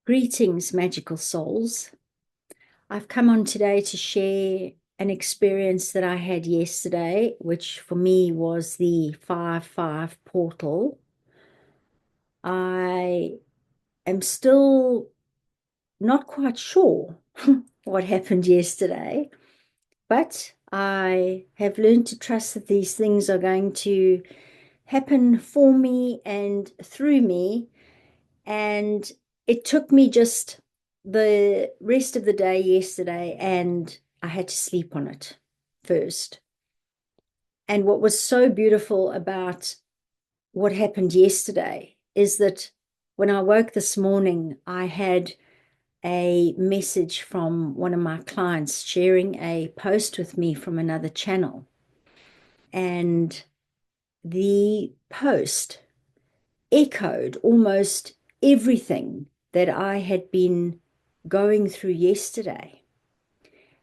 Greetings, magical souls. I've come on today to share an experience that I had yesterday, which for me was the 5-5 portal. I am still not quite sure what happened yesterday, but I have learned to trust that these things are going to happen for me and through me. And it took me just the rest of the day yesterday, and I had to sleep on it first. And what was so beautiful about what happened yesterday is that when I woke this morning, I had a message from one of my clients sharing a post with me from another channel. And the post echoed almost everything that I had been going through yesterday.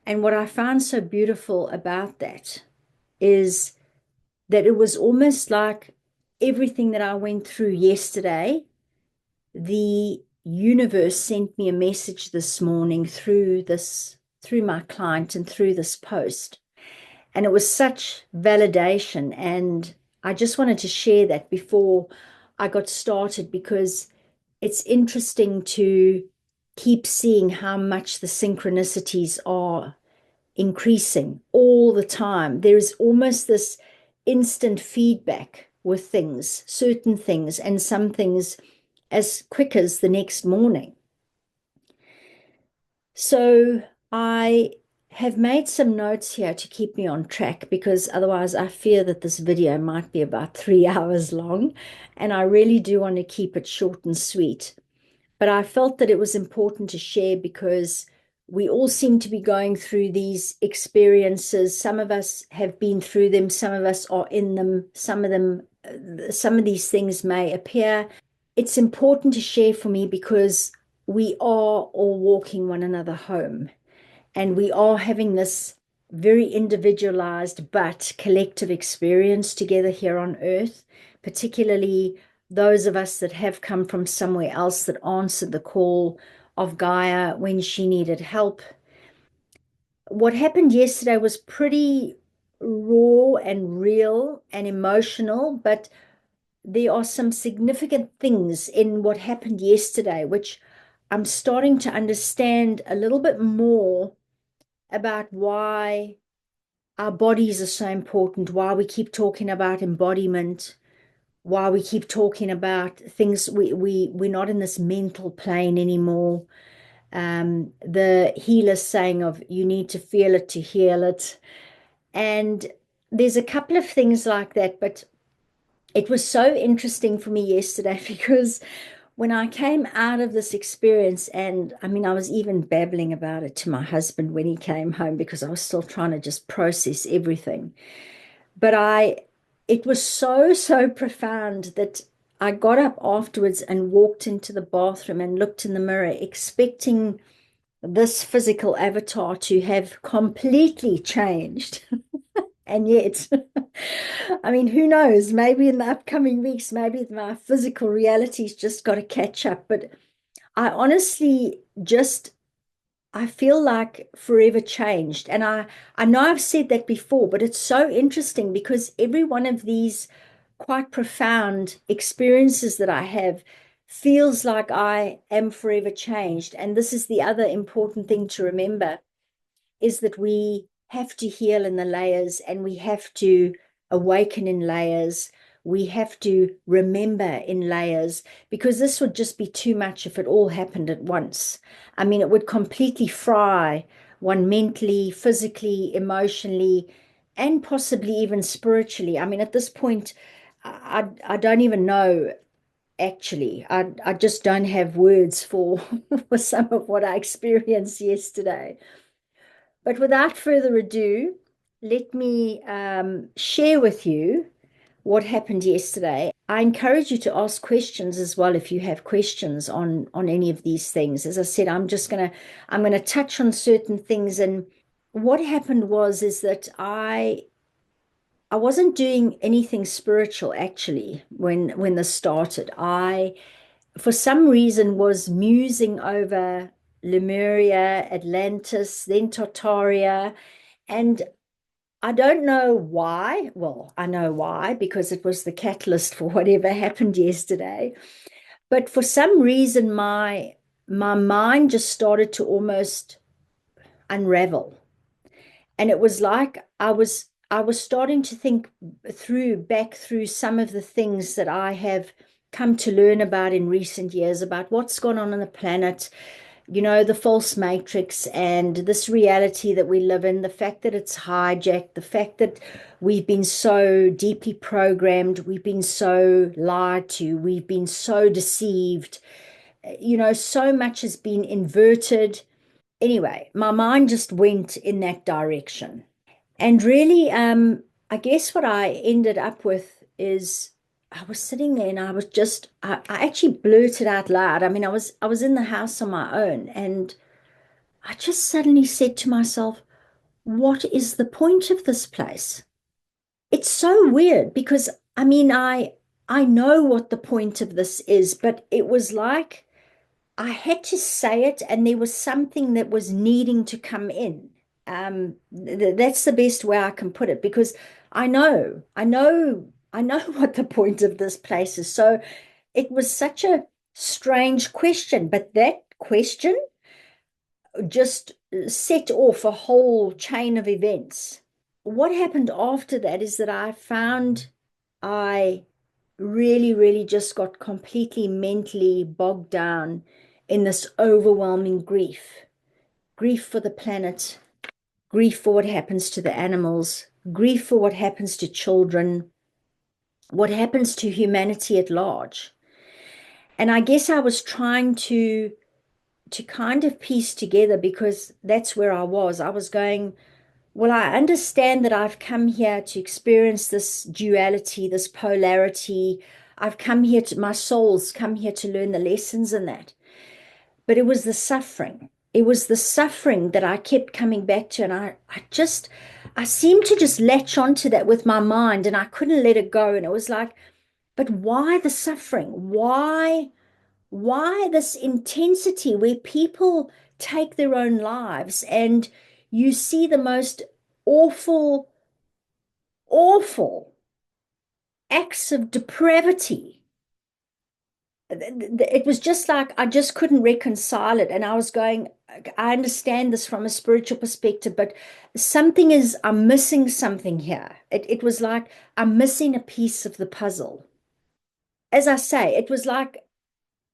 And what I found so beautiful about that is that it was almost like everything that I went through yesterday, the universe sent me a message this morning through my client and through this post. And it was such validation. And I just wanted to share that before I got started because it's interesting to keep seeing how much the synchronicities are increasing all the time. There's almost this instant feedback with things, certain things, and some things as quick as the next morning. So I have made some notes here to keep me on track because otherwise I fear that this video might be about 3 hours long, and I really do want to keep it short and sweet. But I felt that it was important to share because we all seem to be going through these experiences. Some of us have been through them, some of us are in them, some of these things may appear. It's important to share for me because we are all walking one another home, and we are having this very individualized but collective experience together here on earth, particularly those of us that have come from somewhere else that answered the call of Gaia when she needed help. What happened yesterday was pretty raw and real and emotional, but there are some significant things in what happened yesterday, which I'm starting to understand a little bit more about why our bodies are so important, why we keep talking about embodiment, why we keep talking about things. We're not in this mental plane anymore. The healer saying of you need to feel it to heal it. And there's a couple of things like that, but it was so interesting for me yesterday because when I came out of this experience, and I mean, I was even babbling about it to my husband when he came home because I was still trying to just process everything. But it was so profound that I got up afterwards and walked into the bathroom and looked in the mirror, expecting this physical avatar to have completely changed. And yet, I mean, who knows? Maybe in the upcoming weeks, maybe my physical reality's just got to catch up. But I honestly just I feel like forever changed. And I know I've said that before, but it's so interesting because every one of these quite profound experiences that I have feels like I am forever changed. And this is the other important thing to remember is that we have to heal in the layers and we have to awaken in layers. We have to remember in layers because this would just be too much if it all happened at once. I mean, it would completely fry one mentally, physically, emotionally, and possibly even spiritually. I mean, at this point, I don't even know actually. I just don't have words for, for some of what I experienced yesterday. But without further ado, let me share with you what happened yesterday. I encourage you to ask questions as well if you have questions on any of these things. As I said, I'm gonna touch on certain things. And what happened was is that I wasn't doing anything spiritual actually when this started. I for some reason was musing over Lemuria, Atlantis, then Tartaria, and I don't know why. Well, I know why, because it was the catalyst for whatever happened yesterday. But for some reason, my mind just started to almost unravel. And it was like I was starting to think back through some of the things that I have come to learn about in recent years about what's gone on the planet, the false matrix and this reality that we live in, the fact that it's hijacked, the fact that we've been so deeply programmed, we've been so lied to, we've been so deceived, so much has been inverted. Anyway, my mind just went in that direction. And really, I guess what I ended up with is I was sitting there and I actually blurted out loud. I mean, I was in the house on my own and I just suddenly said to myself, what is the point of this place? It's so weird because I mean, I know what the point of this is, but it was like I had to say it, and there was something that was needing to come in. That's the best way I can put it because I know what the point of this place is. So it was such a strange question, but that question just set off a whole chain of events. What happened after that is that I found I really, really just got completely mentally bogged down in this overwhelming grief for the planet, grief for what happens to the animals, grief for what happens to children, what happens to humanity at large. And I guess I was trying to kind of piece together because that's where I was. I was going, well, I understand that I've come here to experience this duality, this polarity. I've come here my soul's come here to learn the lessons in that. But it was the suffering. It was the suffering that I kept coming back to. And I seemed to just latch onto that with my mind and I couldn't let it go. And it was like, but why the suffering? Why this intensity where people take their own lives and you see the most awful, awful acts of depravity. It was just like I just couldn't reconcile it. And I was going, I understand this from a spiritual perspective, but I'm missing something here. It was like I'm missing a piece of the puzzle. As I say, it was like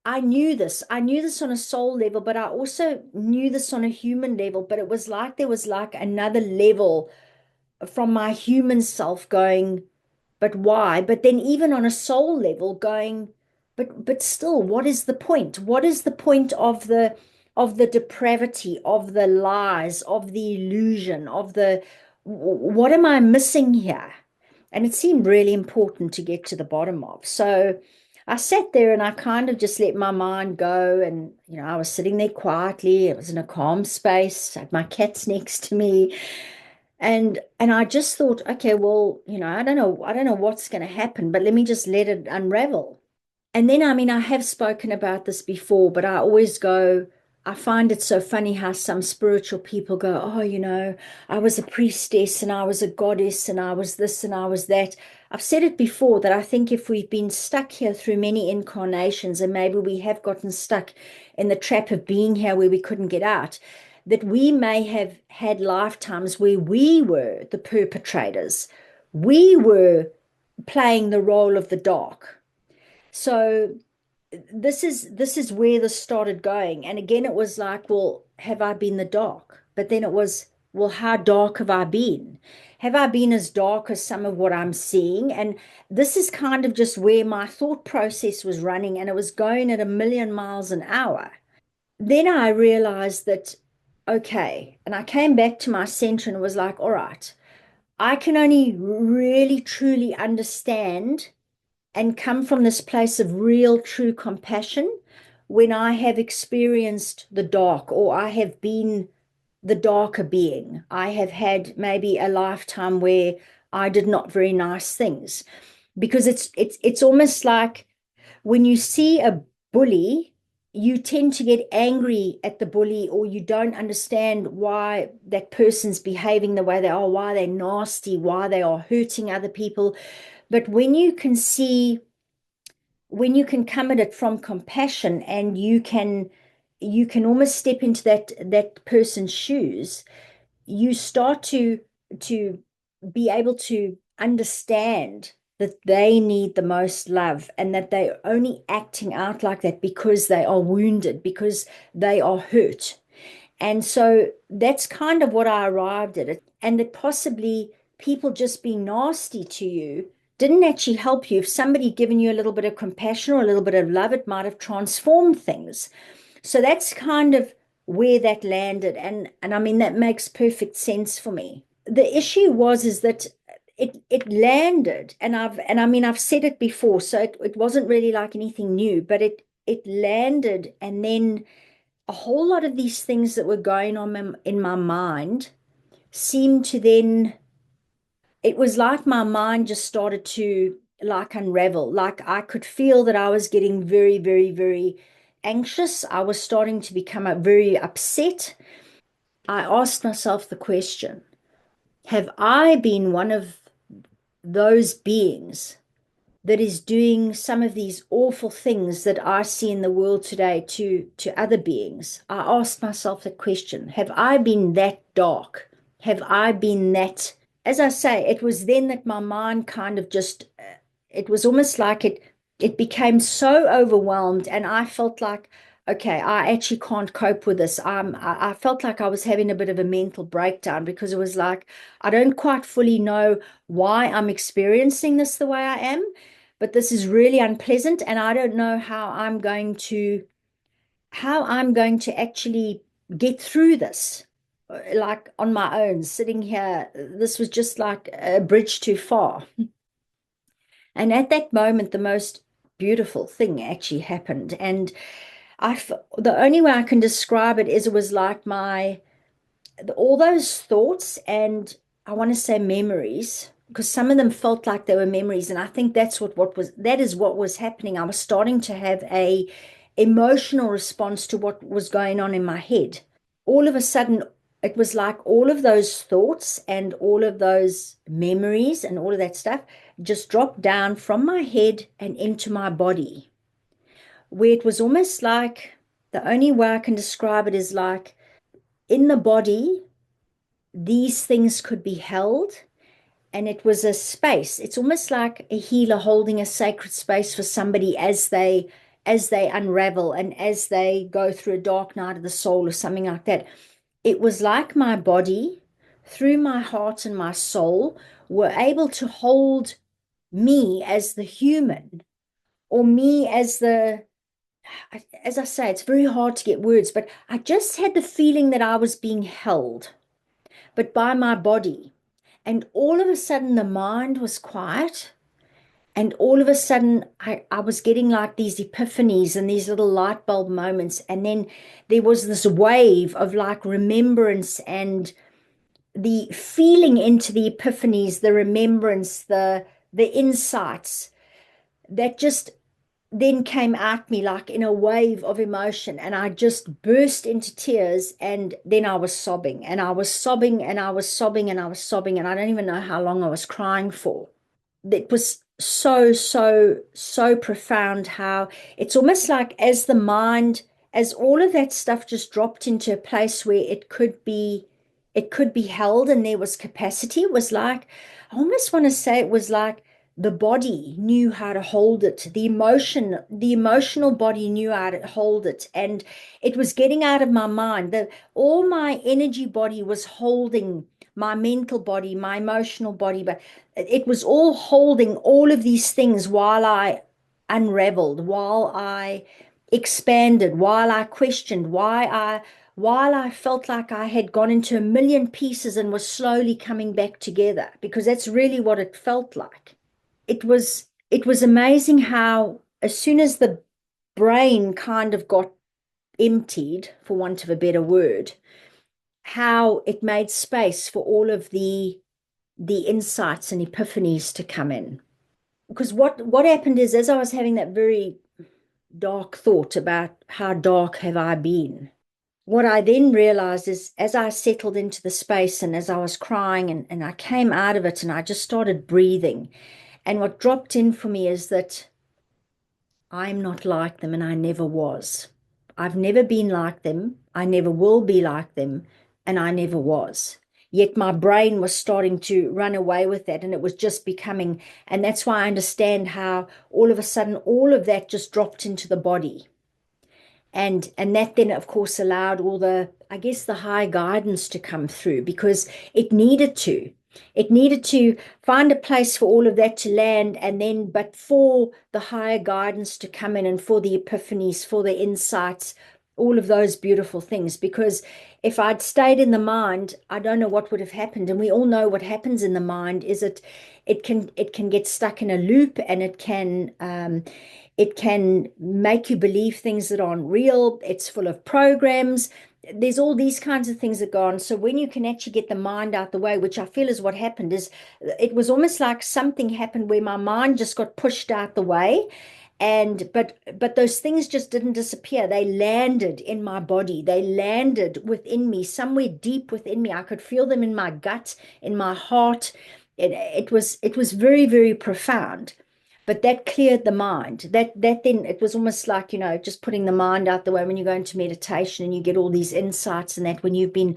I knew this. I knew this on a soul level, but I also knew this on a human level. But it was like there was like another level from my human self going, but why? But then even on a soul level going, but still, what is the point? What is the point of the depravity, of the lies, of the illusion, what am I missing here? And it seemed really important to get to the bottom of. So I sat there and I kind of just let my mind go. And, I was sitting there quietly. I was in a calm space. I had my cats next to me. And I just thought, okay, well, I don't know what's going to happen, but let me just let it unravel. And then, I mean, I have spoken about this before, but I always go, I find it so funny how some spiritual people go, oh, I was a priestess and I was a goddess and I was this and I was that. I've said it before that I think if we've been stuck here through many incarnations and maybe we have gotten stuck in the trap of being here where we couldn't get out, that we may have had lifetimes where we were the perpetrators. We were playing the role of the dark. So this is where this started going. And again, it was like, well, have I been the dark? But then it was, well, how dark have I been? Have I been as dark as some of what I'm seeing? And this is kind of just where my thought process was running, and it was going at a million miles an hour. Then I realized that, okay, and I came back to my center and was like, all right, I can only really truly understand and come from this place of real, true compassion when I have experienced the dark or I have been the darker being. I have had maybe a lifetime where I did not very nice things because it's almost like when you see bully, you tend to get angry at the bully, or you don't understand why that person's behaving the way they are, why they're nasty, why they are hurting other people. But when you can come at it from compassion, and you can almost step into that person's shoes, you start to be able to understand that they need the most love, and that they're only acting out like that because they are wounded, because they are hurt. And so that's kind of what I arrived at it. And that possibly people just being nasty to you didn't actually help you. If somebody given you a little bit of compassion or a little bit of love, it might have transformed things. So that's kind of where that landed. And I mean that makes perfect sense for me. The issue was is that it landed, and I mean I've said it before, so it wasn't really like anything new, but it landed, and then a whole lot of these things that were going on in my mind seemed to then, it was like my mind just started to like unravel. Like I could feel that I was getting very, very, very anxious. I was starting to become very upset. I asked myself the question, have I been one of those beings that is doing some of these awful things that I see in the world today to other beings? I asked myself the question, have I been that dark? Have I been that? As I say, it was then that my mind kind of just, it was almost like it became so overwhelmed, and I felt like, okay, I actually can't cope with this. I felt like I was having a bit of a mental breakdown, because it was like, I don't quite fully know why I'm experiencing this the way I am, but this is really unpleasant, and I don't know how I'm going to actually get through this, like on my own, sitting here. This was just like a bridge too far. And at that moment, the most beautiful thing actually happened. And the only way I can describe it is it was like all those thoughts, and I want to say memories, because some of them felt like they were memories. And I think that is what was happening. I was starting to have a emotional response to what was going on in my head. All of a sudden, it was like all of those thoughts and all of those memories and all of that stuff just dropped down from my head and into my body, where it was almost like, the only way I can describe it is like, in the body, these things could be held, and it was a space. It's almost like a healer holding a sacred space for somebody as they unravel and as they go through a dark night of the soul or something like that. It was like my body, through my heart and my soul, were able to hold me as the human, or me as the, as I say, it's very hard to get words, but I just had the feeling that I was being held, but by my body. And all of a sudden, the mind was quiet. And all of a sudden, I was getting like these epiphanies and these little light bulb moments. And then there was this wave of like remembrance, and the feeling into the epiphanies, the remembrance, the insights that just then came at me like in a wave of emotion, and I just burst into tears, and then I was sobbing, and I was sobbing, and I was sobbing, and I was sobbing, and I don't even know how long I was crying for. It was so profound, how it's almost like, as the mind, as all of that stuff just dropped into a place where it could be held, and there was capacity. It was like, I almost want to say it was like the body knew how to hold it. The emotional body knew how to hold it, and it was getting out of my mind. All my energy body was holding my mental body, my emotional body, but it was all holding all of these things while I unraveled, while I expanded, while I questioned, while I felt like I had gone into a million pieces and was slowly coming back together, because that's really what it felt like. It was amazing how, as soon as the brain kind of got emptied, for want of a better word, how it made space for all of the insights and epiphanies to come in. Because what happened is, as I was having that very dark thought about how dark have I been. What I then realized is as I settled into the space and as I was crying and I came out of it and I just started breathing. And what dropped in for me is that I'm not like them and I never was. I've never been like them. I never will be like them. And I never was. Yet my brain was starting to run away with that and it was just becoming, and that's why I understand how all of a sudden all of that just dropped into the body. And that then of course allowed all the, I guess, the high guidance to come through because it needed to find a place for all of that to land, and then but for the higher guidance to come in and for the epiphanies, for the insights, all of those beautiful things. Because if I'd stayed in the mind, I don't know what would have happened. And we all know what happens in the mind is it can get stuck in a loop, and it can make you believe things that aren't real. It's full of programs. There's all these kinds of things that go on. So when you can actually get the mind out the way, which I feel is what happened, is it was almost like something happened where my mind just got pushed out the way. And but those things just didn't disappear. They landed in my body. They landed within me, somewhere deep within me. I could feel them in my gut, in my heart. It was very, very profound. But that cleared the mind. That then it was almost like, just putting the mind out the way when you go into meditation and you get all these insights, and that when you've been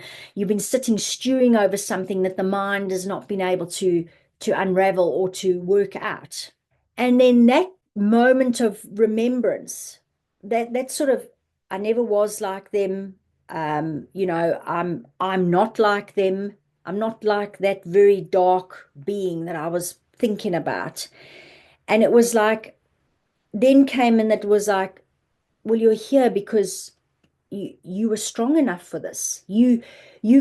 sitting stewing over something that the mind has not been able to unravel or to work out. And then that moment of remembrance, that sort of, I never was like them. I'm not like them. I'm not like that very dark being that I was thinking about. And it was like, then came and it was like, well, you're here because you were strong enough for this. You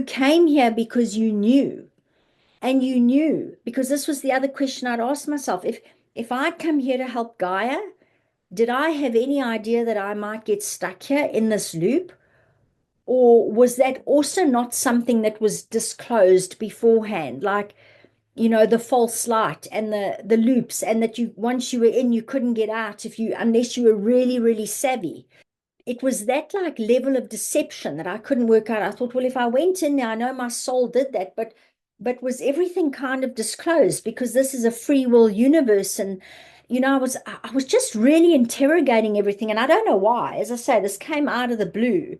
came here because you knew. And you knew, because this was the other question I'd asked myself. If I'd come here to help Gaia, did I have any idea that I might get stuck here in this loop? Or was that also not something that was disclosed beforehand? Like, the false light and the loops, and that you once you were in, you couldn't get out if you unless you were really, really savvy. It was that like level of deception that I couldn't work out. I thought, well, if I went in there, I know my soul did that, but was everything kind of disclosed because this is a free will universe? And I was just really interrogating everything, and I don't know why. As I say, this came out of the blue,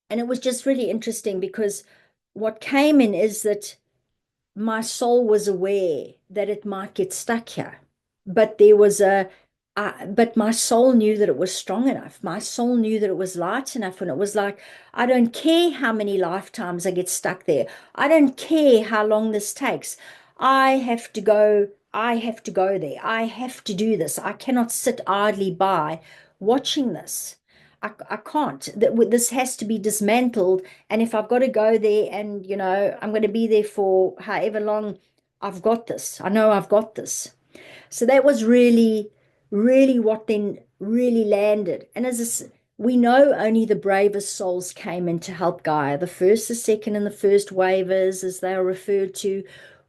and it was just really interesting because what came in is that my soul was aware that it might get stuck here, but but my soul knew that it was strong enough. My soul knew that it was light enough, and it was like, I don't care how many lifetimes I get stuck there. I don't care how long this takes. I have to go. I have to go there. I have to do this. I cannot sit idly by watching this. I can't. This has to be dismantled. And if I've got to go there and, I'm going to be there for however long, I've got this. I know I've got this. So that was really, really what then really landed. And we know only the bravest souls came in to help Gaia. The first, the second, and the first waivers, as they are referred to,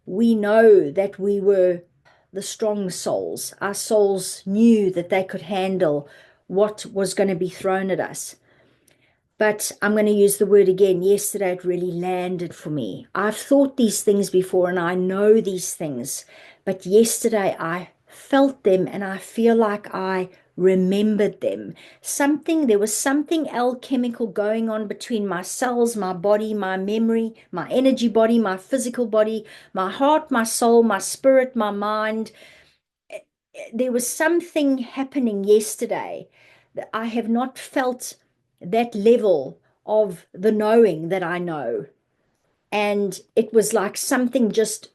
we know that we were the strong souls. Our souls knew that they could handle what was going to be thrown at us. But I'm going to use the word again. Yesterday, it really landed for me. I've thought these things before and I know these things. But yesterday, I felt them and I feel like I remembered them. There was something alchemical going on between my cells, my body, my memory, my energy body, my physical body, my heart, my soul, my spirit, my mind. There was something happening yesterday that I have not felt that level of the knowing that I know. And it was like something just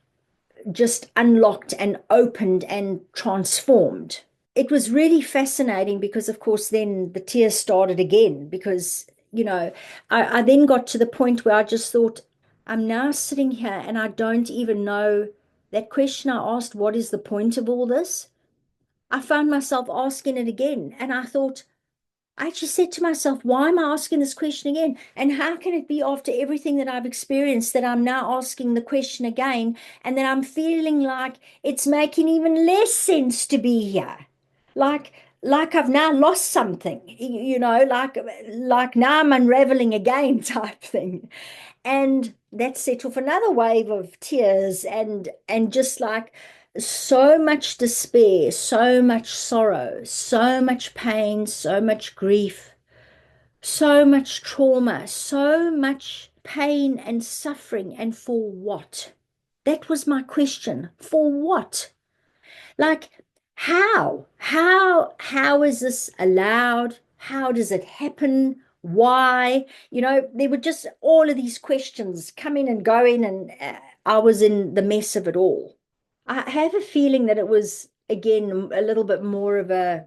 unlocked and opened and transformed. It was really fascinating because, of course, then the tears started again because, I then got to the point where I just thought, I'm now sitting here and I don't even know that question I asked, what is the point of all this? I found myself asking it again. And I thought, I just said to myself, why am I asking this question again? And how can it be after everything that I've experienced that I'm now asking the question again? And then I'm feeling like it's making even less sense to be here. Like, like I've now lost something, like now I'm unraveling again type thing. And that set off another wave of tears and just like so much despair, so much sorrow, so much pain, so much grief, so much trauma, so much pain and suffering. And for what? That was my question. For what? Like, how? How is this allowed? How does it happen? Why? There were just all of these questions coming and going, and I was in the mess of it all. I have a feeling that it was, again, a little bit more of the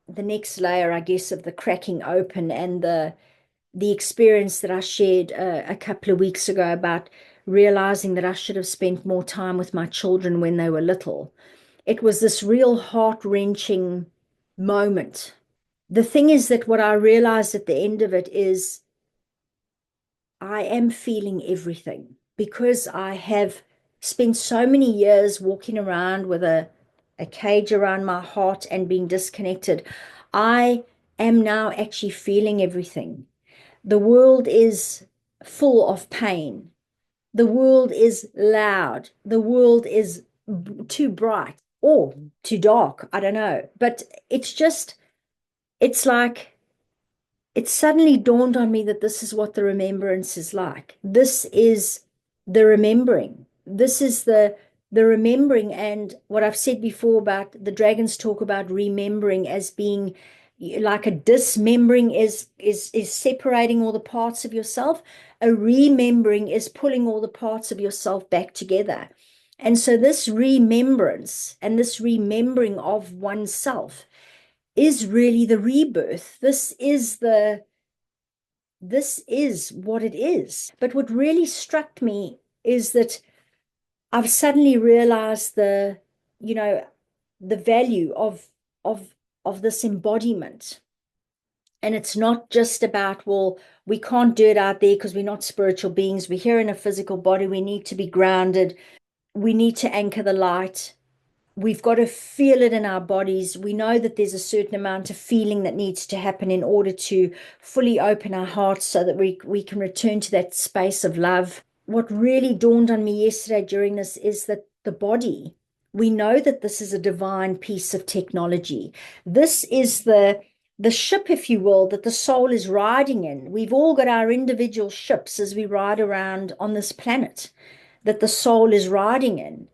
next layer, I guess, of the cracking open and the experience that I shared a couple of weeks ago about realizing that I should have spent more time with my children when they were little. It was this real heart-wrenching moment. The thing is that what I realized at the end of it is I am feeling everything because I have spent so many years walking around with a cage around my heart and being disconnected. I am now actually feeling everything. The world is full of pain. The world is loud. The world is too bright or too dark. I don't know. But it's like, it suddenly dawned on me that this is what the remembrance is like. This is the remembering. This is the remembering. And what I've said before about the dragons talk about remembering as being like a dismembering is separating all the parts of yourself. A remembering is pulling all the parts of yourself back together. And so this remembrance and this remembering of oneself is really the rebirth. This is what it is. But what really struck me is that I've suddenly realized you know, the value of of this embodiment. And it's not just about, well, we can't do it out there because we're not spiritual beings. We're here in a physical body. We need to be grounded. We need to anchor the light. We've got to feel it in our bodies. We know that there's a certain amount of feeling that needs to happen in order to fully open our hearts so that we can return to that space of love. What really dawned on me yesterday during this is that the body, we know that this is a divine piece of technology. This is the ship, if you will, that the soul is riding in. We've all got our individual ships as we ride around on this planet that the soul is riding in.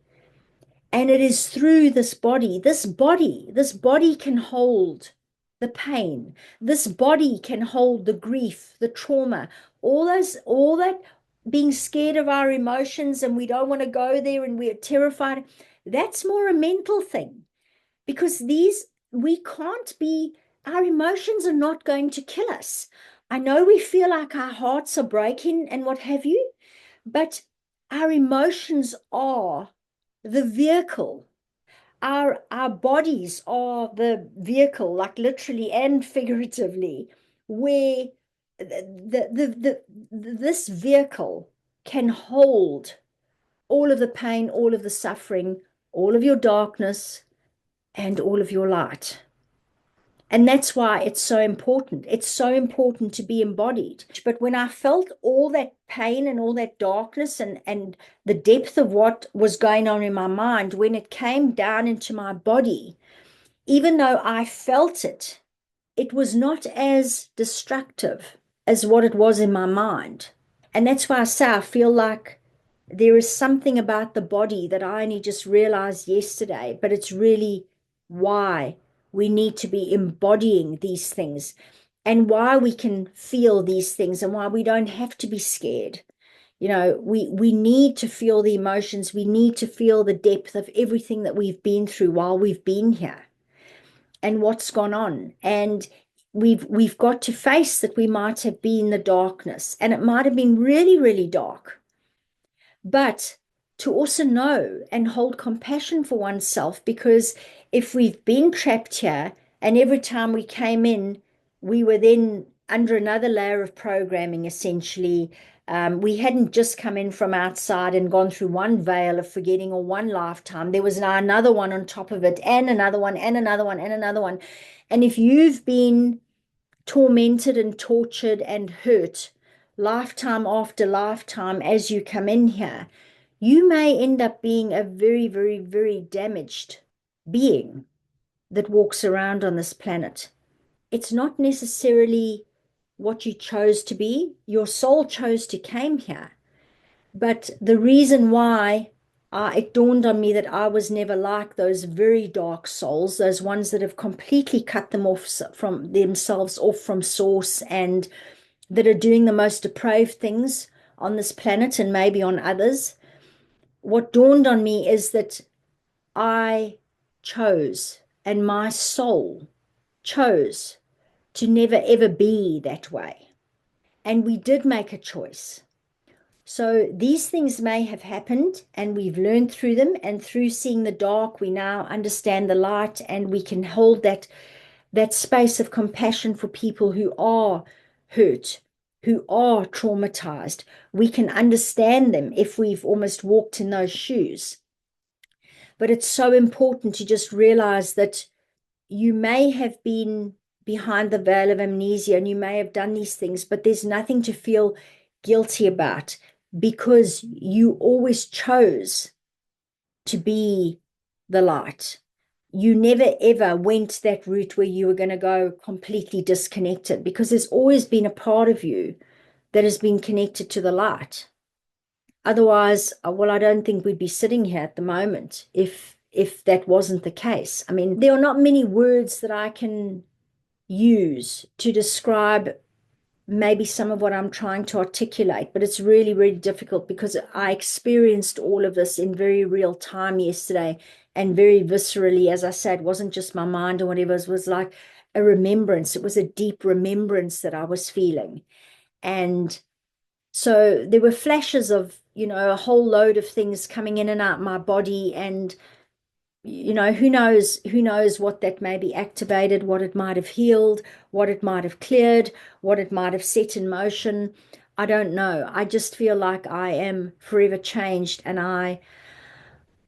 And it is through this body can hold the pain. This body can hold the grief, the trauma, all that being scared of our emotions and we don't want to go there and we're terrified. That's more a mental thing because we can't be, our emotions are not going to kill us. I know we feel like our hearts are breaking and what have you, but our emotions are the vehicle. Our bodies are the vehicle, like literally and figuratively, where this vehicle can hold all of the pain, all of the suffering, all of your darkness, and all of your light. And that's why it's so important. It's so important to be embodied. But when I felt all that pain and all that darkness and the depth of what was going on in my mind, when it came down into my body, even though I felt it, it was not as destructive as what it was in my mind. And that's why I say I feel like there is something about the body that I only just realized yesterday, but it's really why we need to be embodying these things and why we can feel these things and why we don't have to be scared. We need to feel the emotions. We need to feel the depth of everything that we've been through while we've been here and what's gone on. And we've got to face that we might have been the darkness and it might have been really, really dark. But to also know and hold compassion for oneself, because if we've been trapped here and every time we came in, we were then under another layer of programming, essentially, We hadn't just come in from outside and gone through one veil of forgetting or one lifetime. There was now another one on top of it, and another one, and another one, and another one. And if you've been tormented and tortured and hurt lifetime after lifetime as you come in here, you may end up being a very, very, very damaged being that walks around on this planet. It's not necessarily what you chose to be. Your soul chose to came here. But the reason why it dawned on me that I was never like those very dark souls, those ones that have completely cut them off from themselves, off from source, and that are doing the most depraved things on this planet and maybe on others. What dawned on me is that I chose, and my soul chose to never ever be that way. And we did make a choice. So these things may have happened and we've learned through them, and through seeing the dark, we now understand the light, and we can hold that space of compassion for people who are hurt, who are traumatized. We can understand them if we've almost walked in those shoes. But it's so important to just realize that you may have been behind the veil of amnesia and you may have done these things, but there's nothing to feel guilty about, because you always chose to be the light. You never ever went that route where you were going to go completely disconnected, because there's always been a part of you that has been connected to the light. Otherwise, well, I don't think we'd be sitting here at the moment if that wasn't the case. I mean, there are not many words that I can use to describe maybe some of what I'm trying to articulate, but it's really, really difficult because I experienced all of this in very real time yesterday, and very viscerally. As I said, it wasn't just my mind or whatever, it was like a remembrance. It was a deep remembrance that I was feeling. And so there were flashes of, a whole load of things coming in and out my body, and who knows what that may be activated, what it might have healed, what it might have cleared, what it might have set in motion. I don't know. I just feel like I am forever changed, and I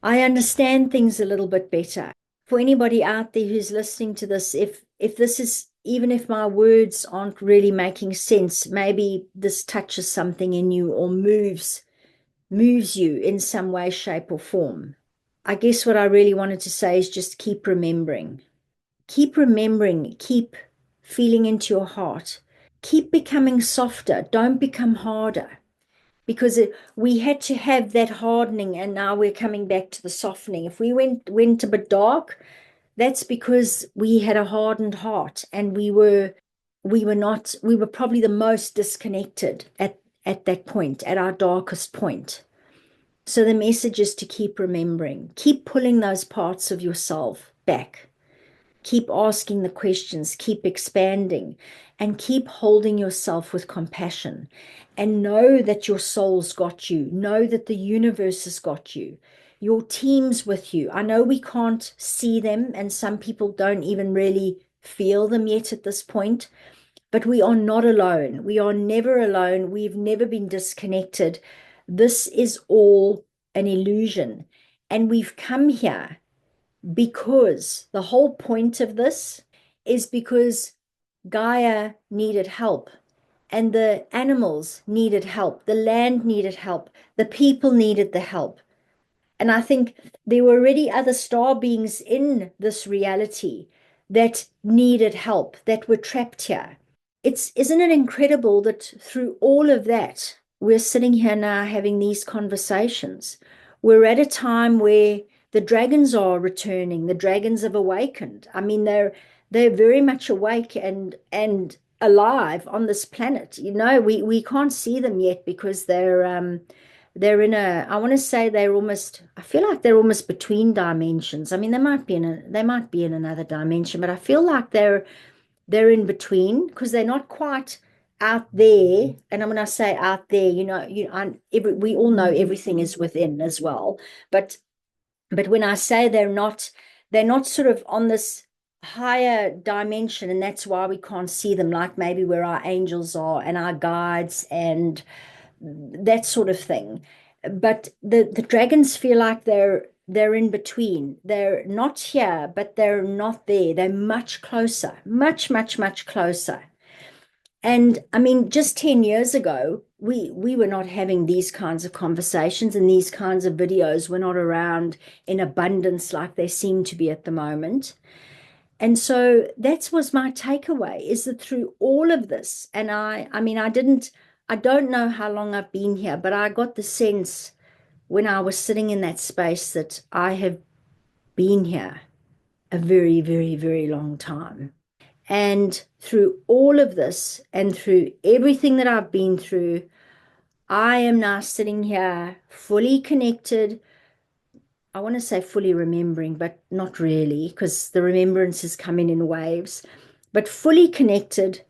understand things a little bit better. For anybody out there who's listening to this, if this is, even if my words aren't really making sense, maybe this touches something in you or moves you in some way, shape, or form. I guess what I really wanted to say is just keep remembering. Keep remembering, keep feeling into your heart. Keep becoming softer. Don't become harder, because we had to have that hardening, and now we're coming back to the softening. If we went a bit dark, that's because we had a hardened heart, and we were probably the most disconnected at that point, at our darkest point. So the message is to keep remembering, keep pulling those parts of yourself back, keep asking the questions, keep expanding, and keep holding yourself with compassion. And know that your soul's got you. Know that the universe has got you. Your team's with you. I know we can't see them, and some people don't even really feel them yet at this point, but we are not alone. We are never alone. We've never been disconnected. This is all an illusion. And we've come here because the whole point of this is because Gaia needed help, and the animals needed help, the land needed help, the people needed the help. And I think there were already other star beings in this reality that needed help, that were trapped here. Isn't it incredible that through all of that, we're sitting here now having these conversations? We're at a time where the dragons are returning, the dragons have awakened. I mean, they're very much awake and alive on this planet. We can't see them yet because they're in a, I want to say I feel like they're almost between dimensions. I mean, they might be in another dimension, but I feel like they're in between, because they're not quite out there. And when I say out there, we all know everything is within as well. But when I say they're not sort of on this higher dimension, and that's why we can't see them, like maybe where our angels are and our guides and that sort of thing. But the dragons feel like they're in between. They're not here, but they're not there. They're much closer, much, much, much closer. And I mean, just 10 years ago, we were not having these kinds of conversations, and these kinds of videos were not around in abundance like they seem to be at the moment. And so that was my takeaway, is that through all of this, and I mean, I don't know how long I've been here, but I got the sense when I was sitting in that space that I have been here a very, very, very long time. And through all of this and through everything that I've been through, I am now sitting here fully connected. I want to say fully remembering, but not really, because the remembrances come in waves, but fully connected,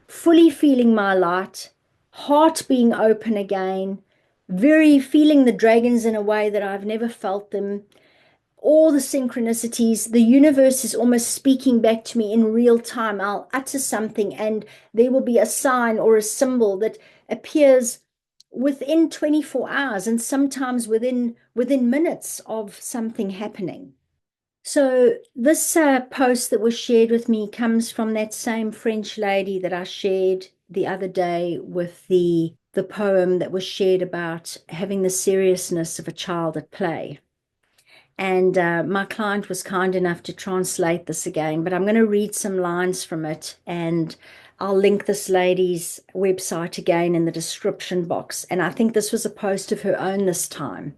fully feeling my light, heart being open again, very feeling the dragons in a way that I've never felt them, all the synchronicities. The universe is almost speaking back to me in real time. I'll utter something and there will be a sign or a symbol that appears within 24 hours and sometimes within minutes of something happening. So this post that was shared with me comes from that same French lady that I shared the other day with the poem that was shared about having the seriousness of a child at play. And my client was kind enough to translate this again, but I'm going to read some lines from it, and I'll link this lady's website again in the description box. And I think this was a post of her own this time.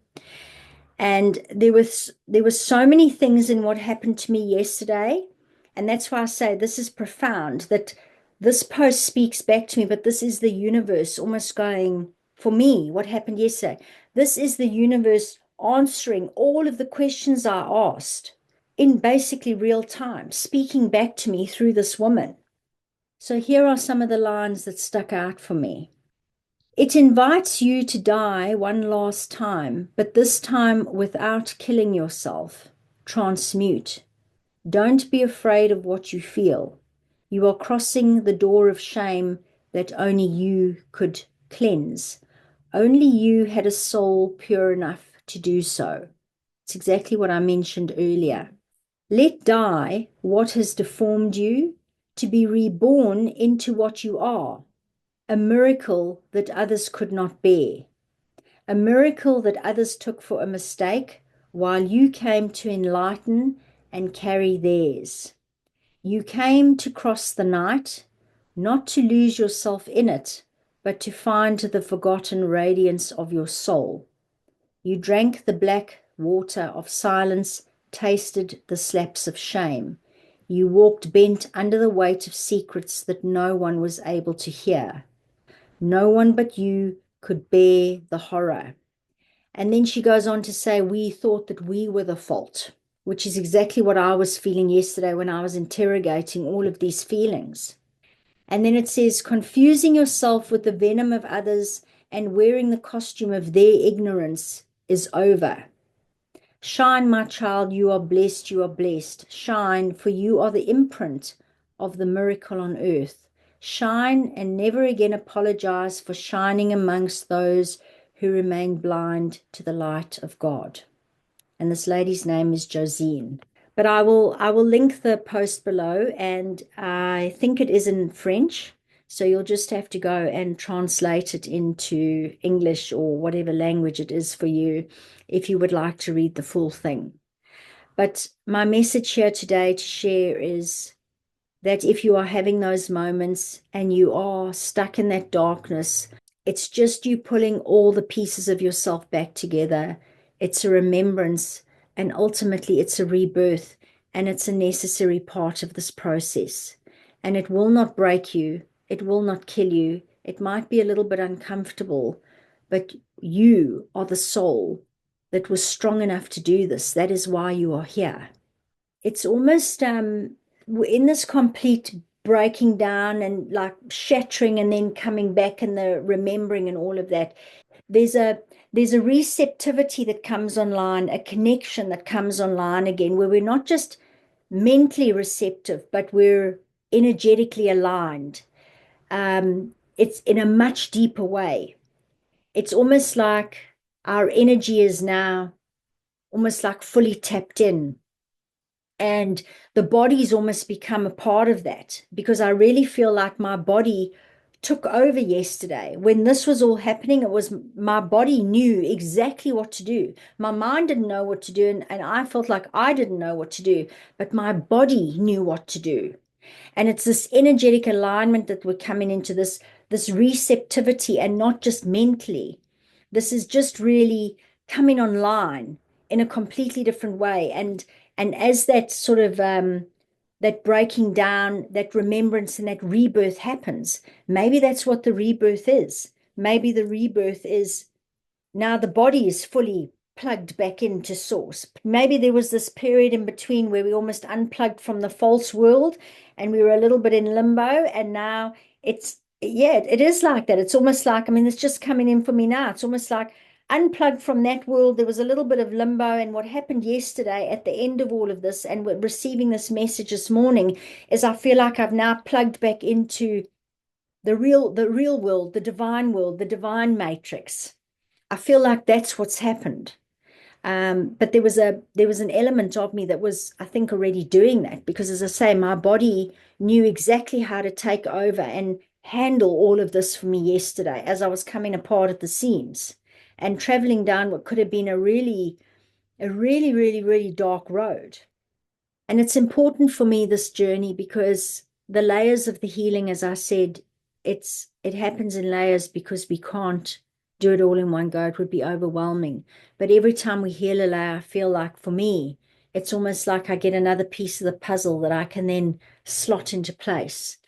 And there was so many things in what happened to me yesterday. And that's why I say this is profound, that this post speaks back to me, but this is the universe almost going, for me, what happened yesterday. This is the universe answering all of the questions I asked in basically real time, speaking back to me through this woman. So here are some of the lines that stuck out for me. It invites you to die one last time, but this time without killing yourself. Transmute. Don't be afraid of what you feel. You are crossing the door of shame that only you could cleanse. Only you had a soul pure enough to do so. It's exactly what I mentioned earlier. Let die what has deformed you to be reborn into what you are. A miracle that others could not bear, a miracle that others took for a mistake, while you came to enlighten and carry theirs. You came to cross the night, not to lose yourself in it, but to find the forgotten radiance of your soul. You drank the black water of silence, tasted the slaps of shame. You walked bent under the weight of secrets that no one was able to hear. No one but you could bear the horror. And then she goes on to say, we thought that we were the fault, which is exactly what I was feeling yesterday when I was interrogating all of these feelings. And then it says, confusing yourself with the venom of others and wearing the costume of their ignorance is over. Shine, my child, you are blessed, you are blessed. Shine, for you are the imprint of the miracle on earth. Shine and never again apologize for shining amongst those who remain blind to the light of God. And this lady's name is Josine. But I will link the post below, and I think it is in French. So you'll just have to go and translate it into English or whatever language it is for you if you would like to read the full thing. But my message here today to share is that if you are having those moments and you are stuck in that darkness, it's just you pulling all the pieces of yourself back together. It's a remembrance, and ultimately it's a rebirth, and it's a necessary part of this process. And it will not break you. It will not kill you. It might be a little bit uncomfortable, but you are the soul that was strong enough to do this. That is why you are here. It's almost in this complete breaking down and like shattering and then coming back and the remembering and all of that. There's a there's a receptivity that comes online, a connection that comes online again, where we're not just mentally receptive, but we're energetically aligned. It's in a much deeper way. it's almost like our energy is now almost like fully tapped in. And the body's almost become a part of that because I really feel like my body took over yesterday. When this was all happening, it was my body knew exactly what to do. My mind didn't know what to do, and I felt like I didn't know what to do, but my body knew what to do. And it's this energetic alignment that we're coming into, this receptivity, and not just mentally. This is just really coming online in a completely different way. And as that sort of that breaking down, that remembrance and that rebirth happens, maybe that's what the rebirth is. Maybe the rebirth is now the body is fully plugged back into source. Maybe there was this period in between where we almost unplugged from the false world and we were a little bit in limbo. And now it's, yeah, it is like that. It's almost like, I mean, it's just coming in for me now. It's almost like unplugged from that world. There was a little bit of limbo. And what happened yesterday at the end of all of this and receiving this message this morning is I feel like I've now plugged back into the real world, the divine matrix. I feel like that's what's happened. But there was an element of me that was, I think, already doing that because, as I say, my body knew exactly how to take over and handle all of this for me yesterday as I was coming apart at the seams and traveling down what could have been a really dark road. And it's important for me, this journey, because the layers of the healing, as I said, it happens in layers because we can't do it all in one go. It would be overwhelming. But every time we heal a layer, I feel like for me, it's almost like I get another piece of the puzzle that I can then slot into place.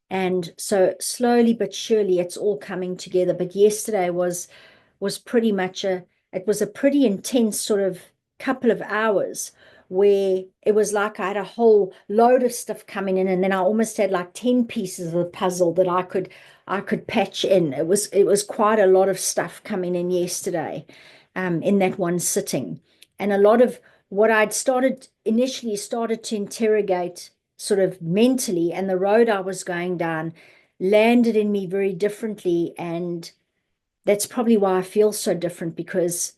And so slowly but surely it's all coming together. But yesterday was pretty much it was a pretty intense sort of couple of hours where it was like I had a whole load of stuff coming in, and then I almost had like 10 pieces of the puzzle that I could patch in. It was quite a lot of stuff coming in yesterday, in that one sitting. And a lot of what I'd initially started to interrogate sort of mentally, and the road I was going down landed in me very differently. And that's probably why I feel so different, because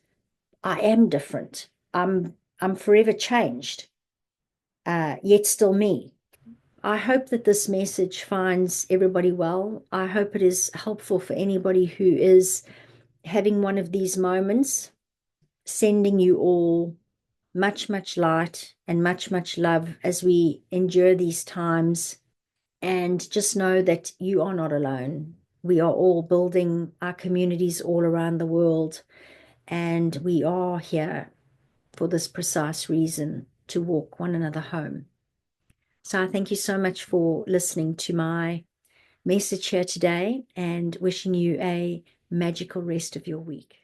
I am different. I'm forever changed, yet still me. I hope that this message finds everybody well. I hope it is helpful for anybody who is having one of these moments. Sending you all much, much light and much, much love as we endure these times. And just know that you are not alone. We are all building our communities all around the world, and we are here for this precise reason, to walk one another home. So I thank you so much for listening to my message here today, and wishing you a magical rest of your week.